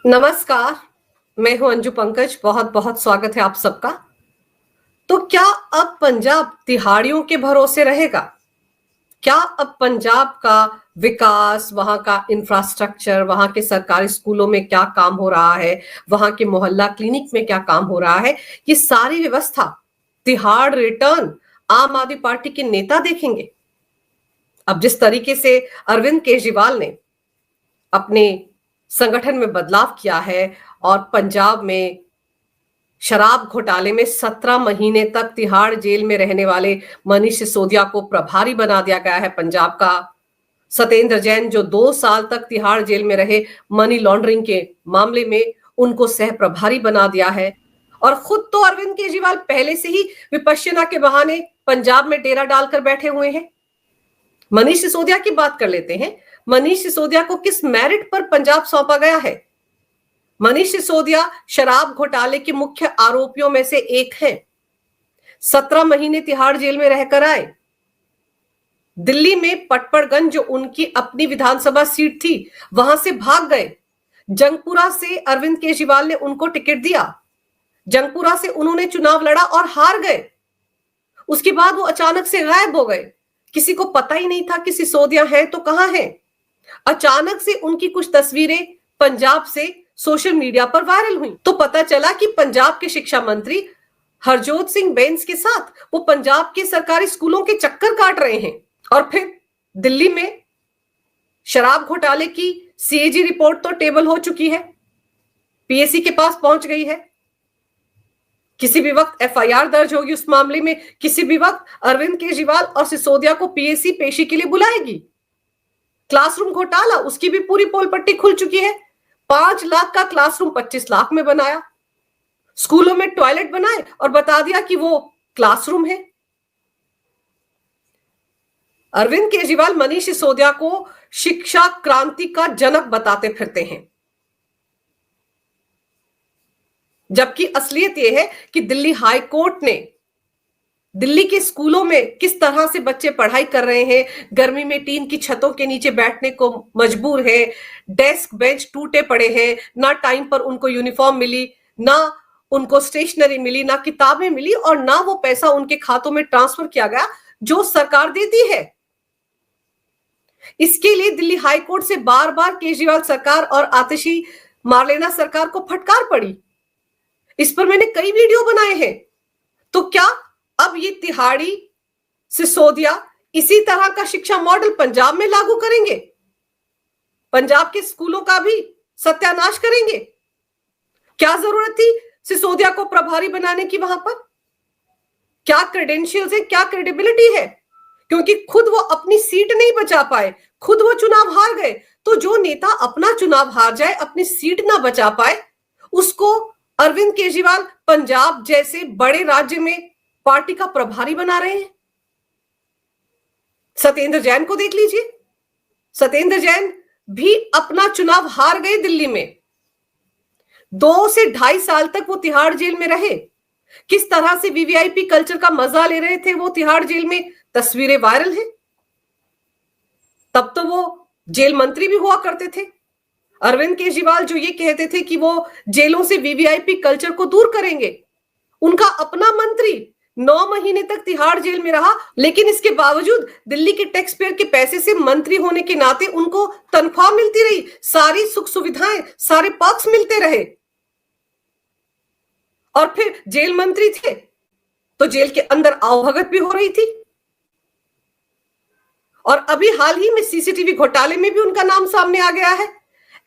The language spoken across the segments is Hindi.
नमस्कार। मैं हूं अंजू पंकज। बहुत बहुत स्वागत है आप सबका। तो क्या अब पंजाब तिहाड़ियों के भरोसे रहेगा? क्या अब पंजाब का विकास, वहां का इंफ्रास्ट्रक्चर, वहां के सरकारी स्कूलों में क्या काम हो रहा है, वहां के मोहल्ला क्लिनिक में क्या काम हो रहा है, ये सारी व्यवस्था तिहाड़ रिटर्न आम आदमी पार्टी के नेता देखेंगे? अब जिस तरीके से अरविंद केजरीवाल ने अपने संगठन में बदलाव किया है और पंजाब में शराब घोटाले में 17 महीने तक तिहाड़ जेल में रहने वाले मनीष सिसोदिया को प्रभारी बना दिया गया है पंजाब का। सत्येंद्र जैन जो 2 साल तक तिहाड़ जेल में रहे मनी लॉन्ड्रिंग के मामले में, उनको सह प्रभारी बना दिया है। और खुद तो अरविंद केजरीवाल पहले से ही विपश्यना के बहाने पंजाब में डेरा डालकर बैठे हुए हैं। मनीष सिसोदिया की बात कर लेते हैं। मनीष सिसोदिया को किस मेरिट पर पंजाब सौंपा गया है? मनीष सिसोदिया शराब घोटाले के मुख्य आरोपियों में से एक हैं। 17 महीने तिहाड़ जेल में रहकर आए। दिल्ली में पटपड़गंज जो उनकी अपनी विधानसभा सीट थी, वहां से भाग गए। जंगपुरा से अरविंद केजरीवाल ने उनको टिकट दिया। जंगपुरा से उन्होंने चुनाव लड़ा और हार गए। उसके बाद वो अचानक से गायब हो गए। किसी को पता ही नहीं था कि सिसोदिया है तो कहां है। अचानक से उनकी कुछ तस्वीरें पंजाब से सोशल मीडिया पर वायरल हुई तो पता चला कि पंजाब के शिक्षा मंत्री हरजोत सिंह बैंस के साथ वो पंजाब के सरकारी स्कूलों के चक्कर काट रहे हैं। और फिर दिल्ली में शराब घोटाले की सीएजी रिपोर्ट तो टेबल हो चुकी है, पीएसी के पास पहुंच गई है। किसी भी वक्त एफआईआर दर्ज होगी उस मामले में। किसी भी वक्त अरविंद केजरीवाल और सिसोदिया को पीएसी पेशी के लिए बुलाएगी। क्लासरूम घोटाला, उसकी भी पूरी पोल पट्टी खुल चुकी है। 5 लाख का क्लासरूम 25 लाख में बनाया। स्कूलों में टॉयलेट बनाए और बता दिया कि वो क्लासरूम है। अरविंद केजरीवाल मनीष सिसोदिया को शिक्षा क्रांति का जनक बताते फिरते हैं, जबकि असलियत यह है कि दिल्ली हाई कोर्ट ने दिल्ली के स्कूलों में किस तरह से बच्चे पढ़ाई कर रहे हैं, गर्मी में टीन की छतों के नीचे बैठने को मजबूर है, डेस्क बेंच टूटे पड़े हैं, ना टाइम पर उनको यूनिफॉर्म मिली, ना उनको स्टेशनरी मिली, ना किताबें मिली, और ना वो पैसा उनके खातों में ट्रांसफर किया गया जो सरकार देती है। इसके लिए दिल्ली हाई कोर्ट से बार बार केजरीवाल सरकार और आतिशी मार्लेना सरकार को फटकार पड़ी। इस पर मैंने कई वीडियो बनाए हैं। तो क्या अब ये तिहाड़ी सिसोदिया इसी तरह का शिक्षा मॉडल पंजाब में लागू करेंगे? पंजाब के स्कूलों का भी सत्यानाश करेंगे? क्या जरूरत थी सिसोदिया को प्रभारी बनाने की? वहां पर क्या क्रेडेंशियल्स है, क्या क्रेडिबिलिटी है? क्योंकि खुद वो अपनी सीट नहीं बचा पाए, खुद वो चुनाव हार गए। तो जो नेता अपना चुनाव हार जाए, अपनी सीट ना बचा पाए, उसको अरविंद केजरीवाल पंजाब जैसे बड़े राज्य में पार्टी का प्रभारी बना रहे हैं। सत्येंद्र जैन को देख लीजिए। सत्येंद्र जैन भी अपना चुनाव हार गए दिल्ली में। 2 से 2.5 साल तक वो तिहाड़ जेल में रहे। किस तरह से वीवीआईपी कल्चर का मजा ले रहे थे वो तिहाड़ जेल में, तस्वीरें वायरल हैं। तब तो वो जेल मंत्री भी हुआ करते थे। अरविंद केजरीवाल जो ये कहते थे कि वो जेलों से वीवीआईपी कल्चर को दूर करेंगे, उनका अपना मंत्री 9 महीने तक तिहाड़ जेल में रहा, लेकिन इसके बावजूद दिल्ली के टैक्स पेयर के पैसे से मंत्री होने के नाते उनको तनख्वाह मिलती रही, सारी सुख सुविधाएं, सारे पर्क्स मिलते रहे। और फिर जेल मंत्री थे तो जेल के अंदर आवभगत भी हो रही थी। और अभी हाल ही में सीसीटीवी घोटाले में भी उनका नाम सामने आ गया है।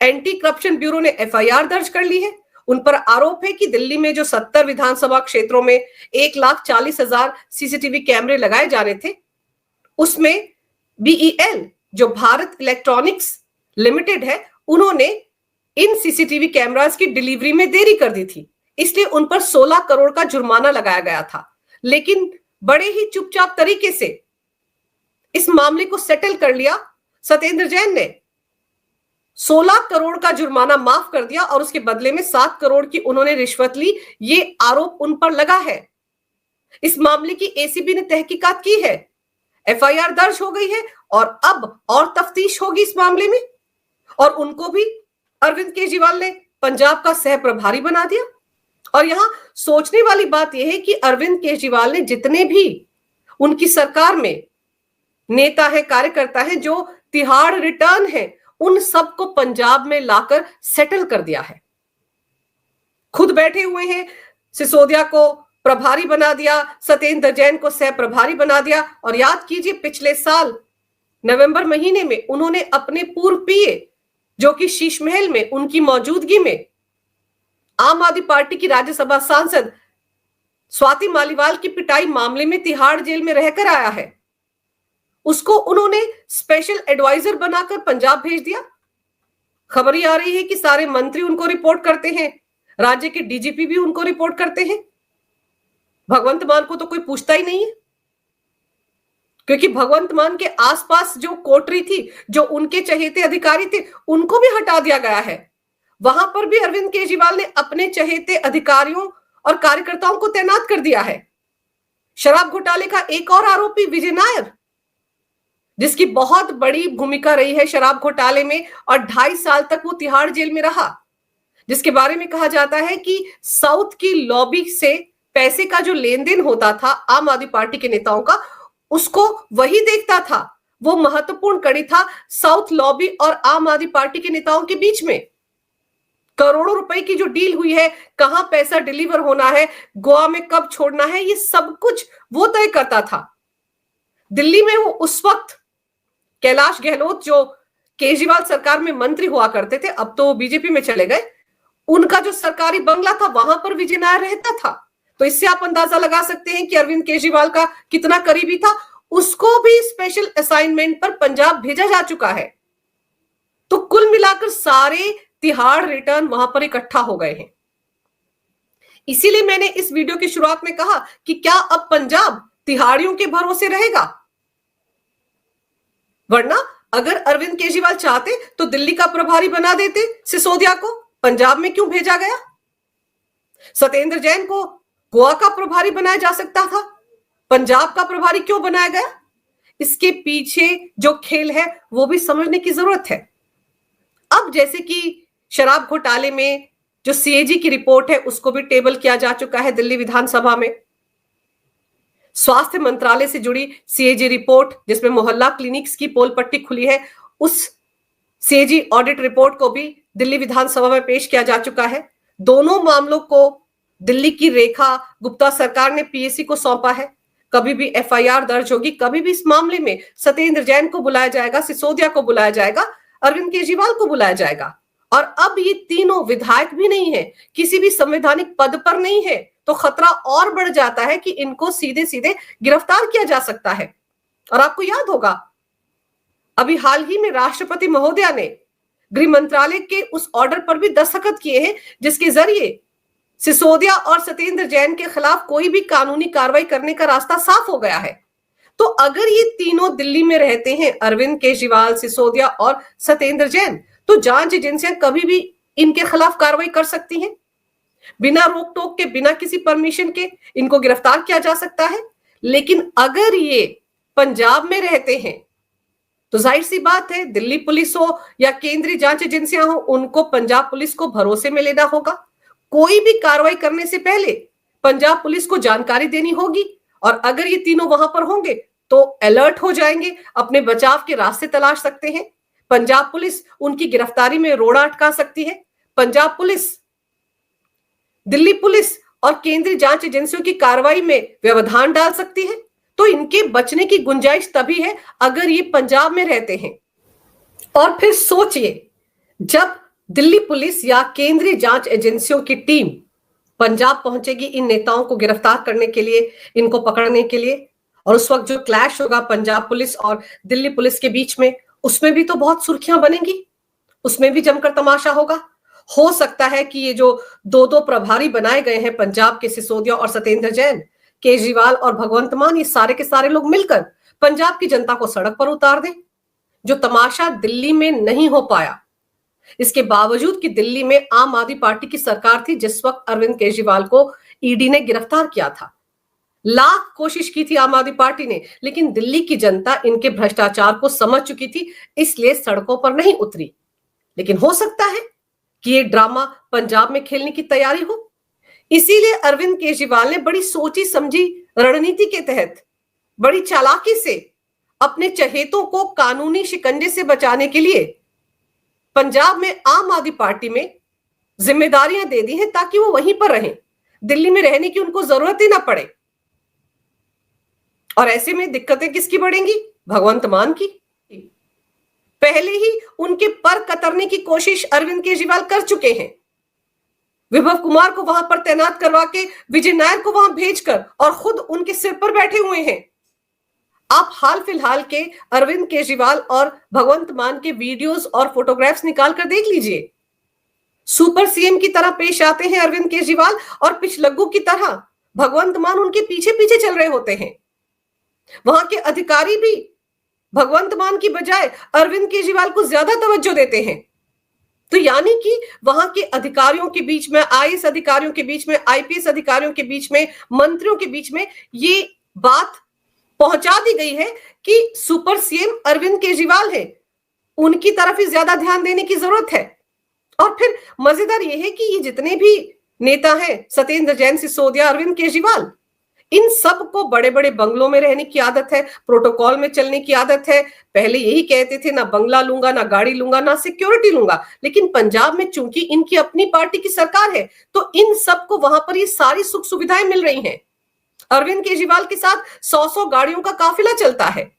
एंटी करप्शन ब्यूरो ने एफआईआर दर्ज कर ली है। उन पर आरोप है कि दिल्ली में जो 70 विधानसभा क्षेत्रों में 1,40,000 सीसीटीवी कैमरे लगाए जाने थे, उसमें बीईएल जो भारत इलेक्ट्रॉनिक्स लिमिटेड है, उन्होंने इन सीसीटीवी कैमरास की डिलीवरी में देरी कर दी थी। इसलिए उन पर 16 करोड़ का जुर्माना लगाया गया था। लेकिन बड़े ही चुपचाप तरीके से इस मामले को सेटल कर लिया। सत्येंद्र जैन ने 16 करोड़ का जुर्माना माफ कर दिया और उसके बदले में 7 करोड़ की उन्होंने रिश्वत ली। ये आरोप उन पर लगा है। इस मामले की एसीबी ने तहकीकात की है, एफआईआर दर्ज हो गई है और अब और तफ्तीश होगी इस मामले में। और उनको भी अरविंद केजरीवाल ने पंजाब का सह प्रभारी बना दिया। और यहां सोचने वाली बात यह है कि अरविंद केजरीवाल ने जितने भी उनकी सरकार में नेता है, कार्यकर्ता है, जो तिहाड़ रिटर्न है, उन सबको पंजाब में लाकर सेटल कर दिया है। खुद बैठे हुए हैं, सिसोदिया को प्रभारी बना दिया, सत्येंद्र जैन को सह प्रभारी बना दिया। और याद कीजिए, पिछले साल नवंबर महीने में उन्होंने अपने पूर्व पीए, जो कि शीश महल में उनकी मौजूदगी में आम आदमी पार्टी की राज्यसभा सांसद स्वाति मालीवाल की पिटाई मामले में तिहाड़ जेल में रहकर आया है, उसको उन्होंने स्पेशल एडवाइजर बनाकर पंजाब भेज दिया। खबर ये आ रही है कि सारे मंत्री उनको रिपोर्ट करते हैं, राज्य के डीजीपी भी उनको रिपोर्ट करते हैं। भगवंत मान को तो कोई पूछता ही नहीं है, क्योंकि भगवंत मान के आसपास जो कोटरी थी, जो उनके चहेते अधिकारी थे, उनको भी हटा दिया गया है। वहां पर भी अरविंद केजरीवाल ने अपने चहेते अधिकारियों और कार्यकर्ताओं को तैनात कर दिया है। शराब घोटाले का एक और आरोपी विजय नायर, जिसकी बहुत बड़ी भूमिका रही है शराब घोटाले में, और 2.5 साल तक वो तिहाड़ जेल में रहा, जिसके बारे में कहा जाता है कि साउथ की लॉबी से पैसे का जो लेन देन होता था आम आदमी पार्टी के नेताओं का, उसको वही देखता था। वो महत्वपूर्ण कड़ी था साउथ लॉबी और आम आदमी पार्टी के नेताओं के बीच में। करोड़ों रुपए की जो डील हुई है, कहां पैसा डिलीवर होना है, गोवा में कब छोड़ना है, ये सब कुछ वो तय करता था। दिल्ली में वो उस वक्त कैलाश गहलोत, जो केजरीवाल सरकार में मंत्री हुआ करते थे, अब तो बीजेपी में चले गए, उनका जो सरकारी बंगला था वहां पर विजय नायर रहता था। तो इससे आप अंदाजा लगा सकते हैं कि अरविंद केजरीवाल का कितना करीबी था। उसको भी स्पेशल असाइनमेंट पर पंजाब भेजा जा चुका है। तो कुल मिलाकर सारे तिहाड़ रिटर्न वहां पर इकट्ठा हो गए हैं। इसीलिए मैंने इस वीडियो की शुरुआत में कहा कि क्या अब पंजाब तिहाड़ियों के भरोसे रहेगा? वरना अगर अरविंद केजरीवाल चाहते तो दिल्ली का प्रभारी बना देते सिसोदिया को, पंजाब में क्यों भेजा गया? सत्येंद्र जैन को गोवा का प्रभारी बनाया जा सकता था, पंजाब का प्रभारी क्यों बनाया गया? इसके पीछे जो खेल है वो भी समझने की जरूरत है। अब जैसे कि शराब घोटाले में जो सीएजी की रिपोर्ट है, उसको भी टेबल किया जा चुका है दिल्ली विधानसभा में। स्वास्थ्य मंत्रालय से जुड़ी सीएजी रिपोर्ट, जिसमें मोहल्ला क्लिनिक्स की पोल पट्टी खुली है, उस सीएजी ऑडिट रिपोर्ट को भी दिल्ली विधानसभा में पेश किया जा चुका है। दोनों मामलों को दिल्ली की रेखा गुप्ता सरकार ने पीएससी को सौंपा है। कभी भी एफआईआर दर्ज होगी, कभी भी इस मामले में सत्येंद्र जैन को बुलाया जाएगा, सिसोदिया को बुलाया जाएगा, अरविंद केजरीवाल को बुलाया जाएगा। और अब ये तीनों विधायक भी नहीं है, किसी भी संवैधानिक पद पर नहीं है, तो खतरा और बढ़ जाता है कि इनको सीधे सीधे गिरफ्तार किया जा सकता है। और आपको याद होगा, अभी हाल ही में राष्ट्रपति महोदया ने गृह मंत्रालय के उस ऑर्डर पर भी दस्तखत किए हैं, जिसके जरिए सिसोदिया और सत्येंद्र जैन के खिलाफ कोई भी कानूनी कार्रवाई करने का रास्ता साफ हो गया है। तो अगर ये तीनों दिल्ली में रहते हैं, अरविंद केजरीवाल, सिसोदिया और सत्येंद्र जैन, तो जांच एजेंसियां कभी भी इनके खिलाफ कार्रवाई कर सकती हैं। बिना रोक टोक के, बिना किसी परमिशन के इनको गिरफ्तार किया जा सकता है। लेकिन अगर ये पंजाब में रहते हैं तो जाहिर सी बात है, दिल्ली पुलिस हो या केंद्रीय जांच एजेंसियां हो, उनको पंजाब पुलिस को भरोसे में लेना होगा। कोई भी कार्रवाई करने से पहले पंजाब पुलिस को जानकारी देनी होगी। और अगर ये तीनों वहां पर होंगे तो अलर्ट हो जाएंगे, अपने बचाव के रास्ते तलाश सकते हैं। पंजाब पुलिस उनकी गिरफ्तारी में रोड़ा अटका सकती है। पंजाब पुलिस दिल्ली पुलिस और केंद्रीय जांच एजेंसियों की कार्रवाई में व्यवधान डाल सकती है। तो इनके बचने की गुंजाइश तभी है अगर ये पंजाब में रहते हैं। और फिर सोचिए, जब दिल्ली पुलिस या केंद्रीय जांच एजेंसियों की टीम पंजाब पहुंचेगी इन नेताओं को गिरफ्तार करने के लिए, इनको पकड़ने के लिए, और उस वक्त जो क्लैश होगा पंजाब पुलिस और दिल्ली पुलिस के बीच में, उसमें भी तो बहुत सुर्खियां बनेंगी, उसमें भी जमकर तमाशा होगा। हो सकता है कि ये जो दो प्रभारी बनाए गए हैं पंजाब के, सिसोदिया और सत्येंद्र जैन, केजरीवाल और भगवंत मान, ये सारे के सारे लोग मिलकर पंजाब की जनता को सड़क पर उतार दें। जो तमाशा दिल्ली में नहीं हो पाया, इसके बावजूद कि दिल्ली में आम आदमी पार्टी की सरकार थी जिस वक्त अरविंद केजरीवाल को ईडी ने गिरफ्तार किया था। लाख कोशिश की थी आम आदमी पार्टी ने, लेकिन दिल्ली की जनता इनके भ्रष्टाचार को समझ चुकी थी, इसलिए सड़कों पर नहीं उतरी। लेकिन हो सकता है कि ये ड्रामा पंजाब में खेलने की तैयारी हो। इसीलिए अरविंद केजरीवाल ने बड़ी सोची समझी रणनीति के तहत बड़ी चालाकी से अपने चहेतों को कानूनी शिकंजे से बचाने के लिए पंजाब में आम आदमी पार्टी में जिम्मेदारियां दे दी हैं ताकि वो वहीं पर रहें, दिल्ली में रहने की उनको जरूरत ही ना पड़े। और ऐसे में दिक्कतें किसकी बढ़ेंगी? भगवंत मान की। पहले ही उनके पर कतरने की कोशिश अरविंद केजरीवाल कर चुके हैं। विभव कुमार को वहां पर तैनात करवा के विजय नायर को वहां भेजकर और खुद उनके सिर पर बैठे हुए हैं। आप हाल फिलहाल के अरविंद केजरीवाल और भगवंत मान के वीडियोस और फोटोग्राफ्स निकाल कर देख लीजिए। सुपर सीएम की तरह पेश आते हैं अरविंद केजरीवाल और पिछलग्गू की तरह भगवंत मान उनके पीछे पीछे चल रहे होते हैं। वहां के अधिकारी भी भगवंत मान की बजाय अरविंद केजरीवाल को ज्यादा तवज्जो देते हैं। तो यानी कि वहां के अधिकारियों के बीच में, आईएएस अधिकारियों के बीच में, आईपीएस अधिकारियों के बीच में, मंत्रियों के बीच में ये बात पहुंचा दी गई है कि सुपर सीएम अरविंद केजरीवाल है, उनकी तरफ ही ज्यादा ध्यान देने की जरूरत है। और फिर मजेदार यह है कि ये जितने भी नेता हैं, सत्येंद्र जैन, सिसोदिया, अरविंद केजरीवाल, इन सबको बड़े बड़े बंगलों में रहने की आदत है, प्रोटोकॉल में चलने की आदत है। पहले यही कहते थे ना बंगला लूंगा, ना गाड़ी लूंगा, ना सिक्योरिटी लूंगा। लेकिन पंजाब में चूंकि इनकी अपनी पार्टी की सरकार है तो इन सबको वहां पर ये सारी सुख सुविधाएं मिल रही हैं। अरविंद केजरीवाल के साथ 100 गाड़ियों का काफिला चलता है,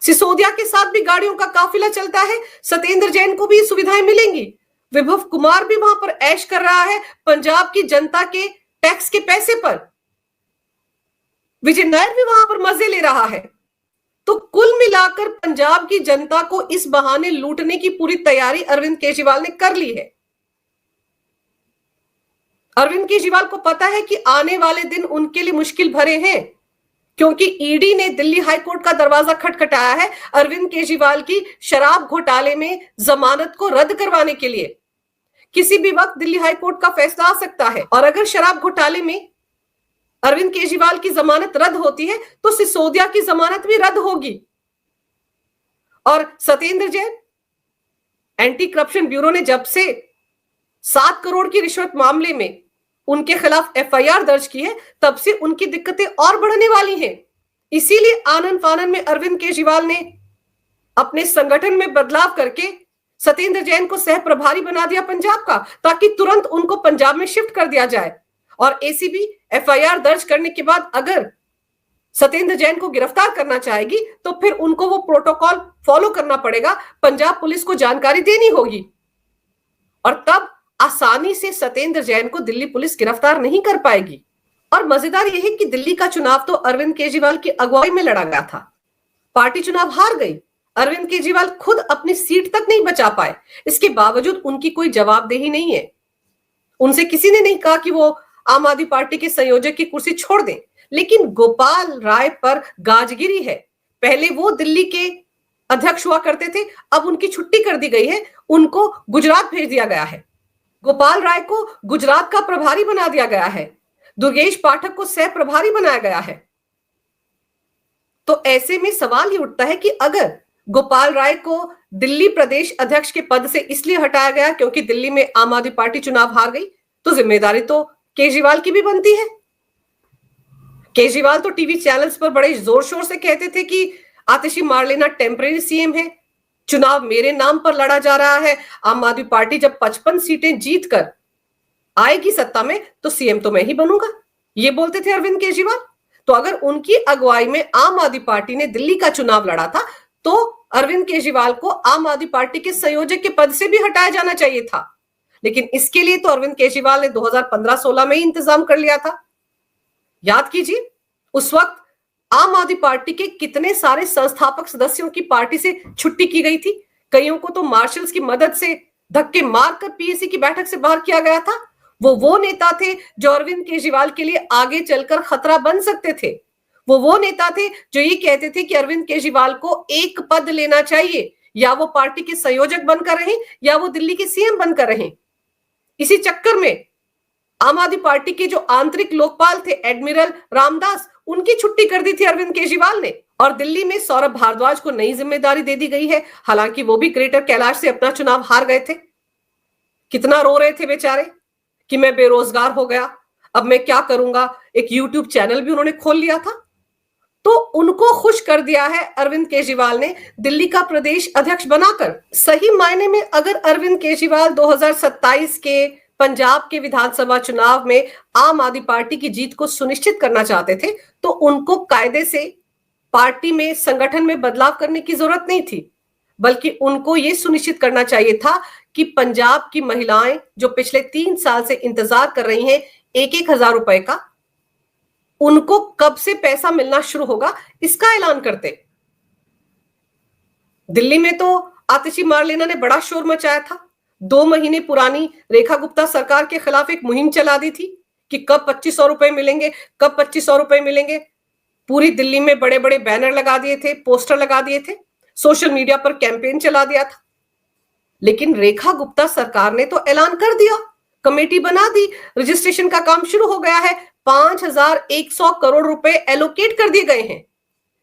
सिसोदिया के साथ भी गाड़ियों का काफिला चलता है, सत्येंद्र जैन को भी सुविधाएं मिलेंगी। विभव कुमार भी वहां पर ऐश कर रहा है पंजाब की जनता के टैक्स के पैसे पर। विजय नायर भी वहां पर मजे ले रहा है। तो कुल मिलाकर पंजाब की जनता को इस बहाने लूटने की पूरी तैयारी अरविंद केजरीवाल ने कर ली है। अरविंद केजरीवाल को पता है कि आने वाले दिन उनके लिए मुश्किल भरे हैं, क्योंकि ईडी ने दिल्ली हाईकोर्ट का दरवाजा खटखटाया है अरविंद केजरीवाल की शराब घोटाले में जमानत को रद्द करवाने के लिए। किसी भी वक्त दिल्ली हाईकोर्ट का फैसला आ सकता है और अगर शराब घोटाले में अरविंद केजरीवाल की जमानत रद्द होती है तो सिसोदिया की जमानत भी रद्द होगी। और Satyendra Jain, anti corruption bureau ने जब से 7 करोड़ की रिश्वत मामले में उनके खिलाफ एफआईआर दर्ज की है, तब से उनकी दिक्कतें और बढ़ने वाली हैं। इसीलिए आनन फानन में अरविंद केजरीवाल ने अपने संगठन में बदलाव करके सत्येंद्र जैन को सह प्रभारी बना दिया पंजाब का, ताकि तुरंत उनको पंजाब में शिफ्ट कर दिया जाए। और एसीबी एफआईआर दर्ज करने के बाद अगर सत्येंद्र जैन को गिरफ्तार करना चाहेगी तो फिर उनको वो प्रोटोकॉल फॉलो करना पड़ेगा, पंजाब पुलिस को जानकारी देनी होगी और तब आसानी से सत्येंद्र जैन को दिल्ली पुलिस गिरफ्तार नहीं कर पाएगी। और मजेदार यह है कि दिल्ली का चुनाव तो अरविंद केजरीवाल की अगुवाई में लड़ा गया था, पार्टी चुनाव हार गई। अरविंद केजरीवाल खुद अपनी सीट तक नहीं बचा पाए, इसके बावजूद उनकी कोई जवाबदेही नहीं है। उनसे किसी ने नहीं कहा कि वो आम आदमी पार्टी के संयोजक की कुर्सी छोड़ दें, लेकिन गोपाल राय पर गाजगिरी है। पहले वो दिल्ली के अध्यक्ष हुआ करते थे, अब उनकी छुट्टी कर दी गई है, उनको गुजरात भेज दिया गया है। गोपाल राय को गुजरात का प्रभारी बना दिया गया है, दुर्गेश पाठक को सह प्रभारी बनाया गया है। तो ऐसे में सवाल ये उठता है कि अगर गोपाल राय को दिल्ली प्रदेश अध्यक्ष के पद से इसलिए हटाया गया क्योंकि दिल्ली में आम आदमी पार्टी चुनाव हार गई, तो जिम्मेदारी तो केजरीवाल की भी बनती है। केजरीवाल तो टीवी चैनल्स पर बड़े जोर शोर से कहते थे कि आतिशी मार लेना टेम्परेरी सीएम है, चुनाव मेरे नाम पर लड़ा जा रहा है, आम आदमी पार्टी जब 55 सीटें जीत कर आएगी सत्ता में तो सीएम तो मैं ही बनूंगा, ये बोलते थे अरविंद केजरीवाल। तो अगर उनकी अगुवाई में आम आदमी पार्टी ने दिल्ली का चुनाव लड़ा था तो अरविंद केजरीवाल को आम आदमी पार्टी के संयोजक के पद से भी हटाया जाना चाहिए था। लेकिन इसके लिए तो अरविंद केजरीवाल ने 2015-16 में ही इंतजाम कर लिया था। याद कीजिए, उस वक्त आम आदमी पार्टी के कितने सारे संस्थापक सदस्यों की पार्टी से छुट्टी की गई थी, कईयों को तो मार्शल्स की मदद से धक्के मारकर पीएसी की बैठक से बाहर किया गया था। वो नेता थे जो अरविंद केजरीवाल के लिए आगे चलकर खतरा बन सकते थे। वो नेता थे जो ये कहते थे कि अरविंद केजरीवाल को एक पद लेना चाहिए, या वो पार्टी के संयोजक बनकर रहें या वो दिल्ली के सीएम बनकर रहें। इसी चक्कर में आम आदमी पार्टी के जो आंतरिक लोकपाल थे एडमिरल रामदास, उनकी छुट्टी कर दी थी अरविंद केजरीवाल ने। और दिल्ली में सौरभ भारद्वाज को नई जिम्मेदारी दे दी गई है, हालांकि वो भी ग्रेटर कैलाश से अपना चुनाव हार गए थे। कितना रो रहे थे बेचारे कि मैं बेरोजगार हो गया, अब मैं क्या करूंगा। एक यूट्यूब चैनल भी उन्होंने खोल लिया था। तो उनको खुश कर दिया है अरविंद केजरीवाल ने दिल्ली का प्रदेश अध्यक्ष बनाकर। सही मायने में अगर अरविंद केजरीवाल 2027 के पंजाब के विधानसभा चुनाव में आम आदमी पार्टी की जीत को सुनिश्चित करना चाहते थे तो उनको कायदे से पार्टी में, संगठन में बदलाव करने की जरूरत नहीं थी, बल्कि उनको यह सुनिश्चित करना चाहिए था कि पंजाब की महिलाएं जो पिछले 3 साल से इंतजार कर रही हैं 1,000 रुपए का, उनको कब से पैसा मिलना शुरू होगा इसका ऐलान करते। दिल्ली में तो आतिशी मारलेना ने बड़ा शोर मचाया था। 2 महीने पुरानी रेखा गुप्ता सरकार के खिलाफ एक मुहिम चला दी थी कि कब 2,500 रुपए मिलेंगे, कब 2,500 रुपए मिलेंगे। पूरी दिल्ली में बड़े बड़े बैनर लगा दिए थे, पोस्टर लगा दिए थे, सोशल मीडिया पर कैंपेन चला दिया था। लेकिन रेखा गुप्ता सरकार ने तो ऐलान कर दिया, कमेटी बना दी, रजिस्ट्रेशन का काम शुरू हो गया है, 5,100 करोड़ रुपए एलोकेट कर दिए गए हैं।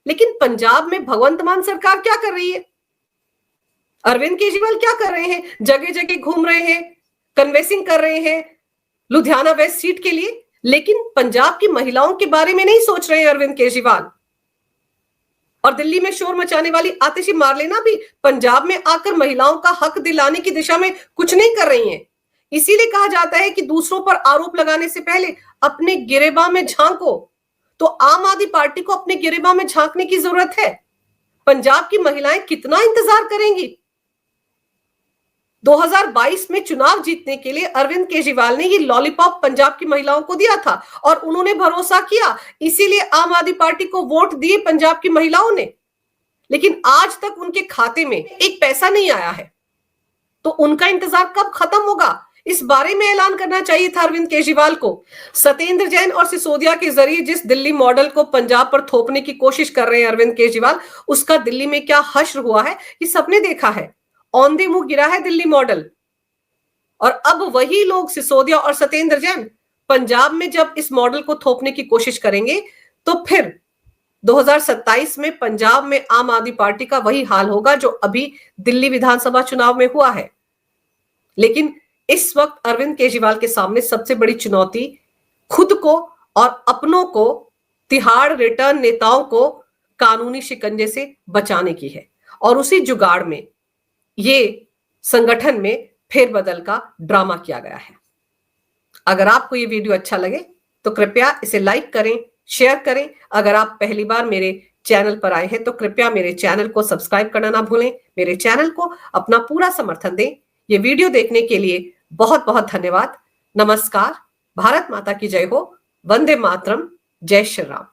लेकिन पंजाब में भगवंत मान सरकार क्या कर रही है? अरविंद केजरीवाल क्या कर रहे हैं? जगह जगह घूम रहे हैं, कन्वेंसिंग कर रहे हैं लुधियाना वेस्ट सीट के लिए, लेकिन पंजाब की महिलाओं के बारे में नहीं सोच रहे हैं अरविंद केजरीवाल। और दिल्ली में शोर मचाने वाली आतिशी मारलेना भी पंजाब में आकर महिलाओं का हक दिलाने की दिशा में कुछ नहीं कर रही हैं। इसीलिए कहा जाता है कि दूसरों पर आरोप लगाने से पहले अपने गिरेबान में झांको। तो आम आदमी पार्टी को अपने गिरेबान में झांकने की जरूरत है। पंजाब की महिलाएं कितना इंतजार करेंगी? 2022 में चुनाव जीतने के लिए अरविंद केजरीवाल ने ये लॉलीपॉप पंजाब की महिलाओं को दिया था और उन्होंने भरोसा किया, इसीलिए आम आदमी पार्टी को वोट दिए पंजाब की महिलाओं ने। लेकिन आज तक उनके खाते में एक पैसा नहीं आया है। तो उनका इंतजार कब खत्म होगा, इस बारे में ऐलान करना चाहिए था अरविंद केजरीवाल को। सत्येंद्र जैन और सिसोदिया के जरिए जिस दिल्ली मॉडल को पंजाब पर थोपने की कोशिश कर रहे हैं अरविंद केजरीवाल, उसका दिल्ली में क्या हश्र हुआ है ये सबने देखा है। औंधे मुंह गिरा है दिल्ली मॉडल। और अब वही लोग सिसोदिया और सत्येंद्र जैन पंजाब में जब इस मॉडल को थोपने की कोशिश करेंगे तो फिर 2027 में पंजाब में आम आदमी पार्टी का वही हाल होगा जो अभी दिल्ली विधानसभा चुनाव में हुआ है। लेकिन इस वक्त अरविंद केजरीवाल के सामने सबसे बड़ी चुनौती खुद को और अपनों को, तिहाड़ रिटर्न नेताओं को कानूनी शिकंजे से बचाने की है। और उसी जुगाड़ में ये संगठन में फेरबदल का ड्रामा किया गया है। अगर आपको ये वीडियो अच्छा लगे तो कृपया इसे लाइक करें, शेयर करें। अगर आप पहली बार मेरे चैनल पर आए हैं तो कृपया मेरे चैनल को सब्सक्राइब करना ना भूलें। मेरे चैनल को अपना पूरा समर्थन दें। ये वीडियो देखने के लिए बहुत बहुत धन्यवाद। नमस्कार। भारत माता की जय हो। वंदे मातरम। जय श्री राम।